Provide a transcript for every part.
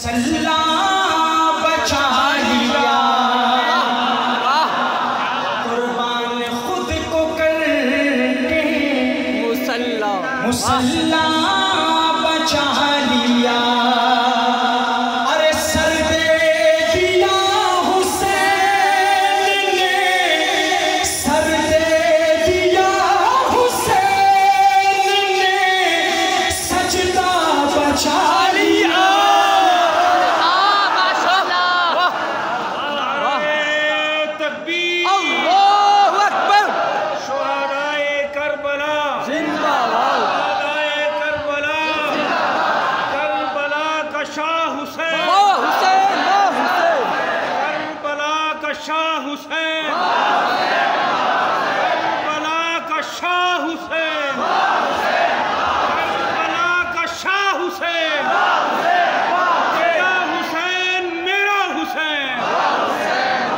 مسلح بچا لیا، قربان خود کو کر کے مسلح بچا لیا، ارے سر دے دیا حسین نے، سر دے دیا حسین نے، سجدہ بچا لیا۔ شاہ حسین، کربلا کا شاہ حسین، کربلا کا شاہ حسین، تیرا حسین میرا حسین،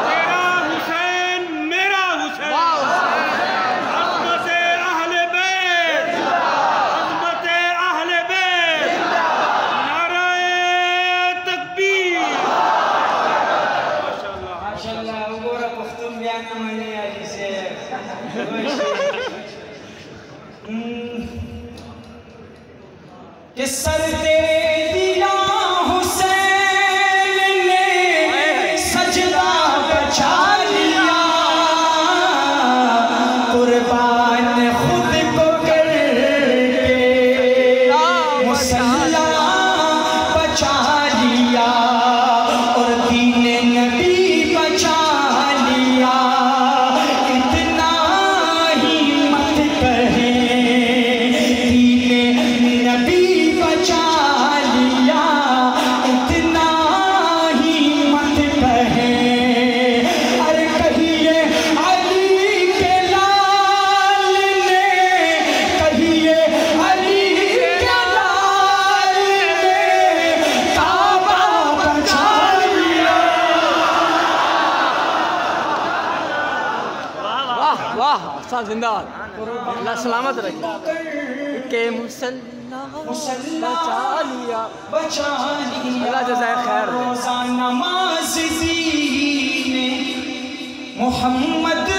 تیرا حسین میرا حسین، عظمت اہل بیت، عظمت اہل بیت، نعرہ تکبیر۔ ماشاءاللہ وګوره پښتون بیا نه مني علي صاحب، کہ سر دے دیا حسین نے، سجدہ بچا لیا، قربان خود کو کر کے مسلح بچا لیا، اور دین نبی بچا لیا، اتنا ہی مت کہیں، دین نبی بچا لیا، اتنا ہی مت کہیں، ارے کہیے علی کے لال نے، کہیے علی کے لال نے، کعبہ بچا لیا۔ واہ استاد زندہ باد، اللہ سلامت رکھے، کہ مسلح بچا لیا، بچا لیا، اللہ جزائے خیر دے۔ روزہ نماز دینے محمد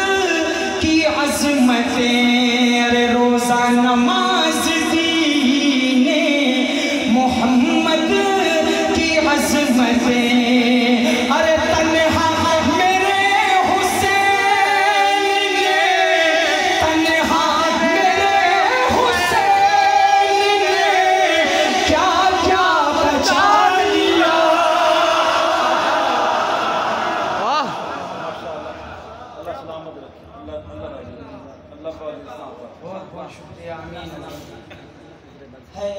کی عظمتیں، ارے روزہ نماز دینے محمد کی عظمتیں، ارے تنہا میرے حسین نے، تنہا میرے حسین نے کیا کیا بچا لیا۔ واہ بہت بہت شکریہ، آمین۔ ہے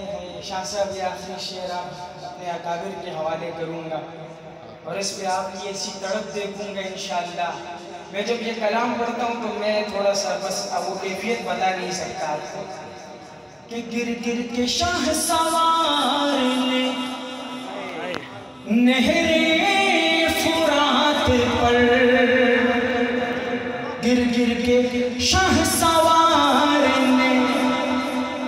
شاہ صاحب یہ آخری شعر آپ اپنے اکابر کے حوالے کروں گا، اور اس پہ آپ کی ایسی تڑپ دیکھوں گا انشاءاللہ۔ میں جب یہ کلام پڑھتا ہوں تو میں تھوڑا سا بس وہ کیفیت بتا نہیں سکتا آپ کو، کہ گر گر کے شاہ سوار نے نہر فرات پر، گر گر کے شاہ سوار نے،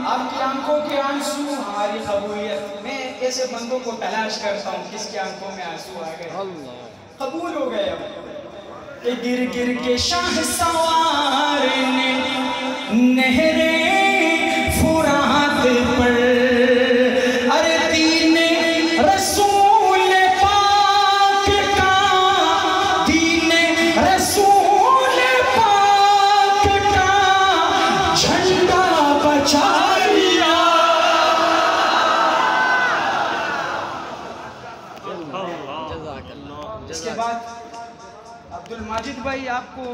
آپ کی آنکھوں کے آنسو ہماری قبولیت، میں ایسے بندوں کو تلاش کرتا ہوں کس کی آنکھوں میں آنسو آ گئے، قبول ہو گئے اب، کہ گر گر کے شاہ سوار نے نہر فرات پر، ارے دین رسول پاک کا، دین رسول پاک کا جھنڈا بچا لیا۔ جزاک اللہ۔ اس کے بعد عبد الماجد بھائی آپ کو